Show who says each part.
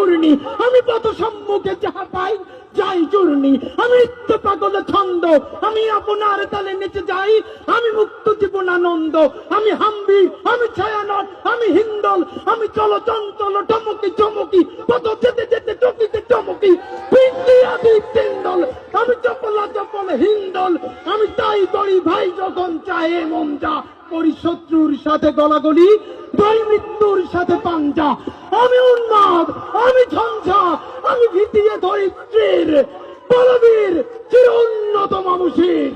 Speaker 1: ঘূর্ণি, আমি পথ সম্মুখে যাহা পাই যাই চূর্ণি, আমি নিত্য পাগল ছন্দ, আমি আপনার তালে নেচে যাই, আমি মুক্ত জীবনানন্দ, আমি হাম্বি, আমি ছায়ানট, আমি হিন্দল, আমি চলো চঞ্চল টমকি চমকি, পথ যেতে যেতে টকিতে টমকি, পিন্দি আদি তিন্দল, আমি চপলা চপল হিন্দল, আমি তাই করি ভাই যখন চাহে মন যা, করি শত্রুর সাথে গলাগলি, দই মৃত্যুর সাথে পাঞ্জা, আমি উন্মাদ, আমি ঝঞ্ঝা, আমি ভীতিয়ে ধরিত্রীর বলবীর চির উন্নত মানুষের।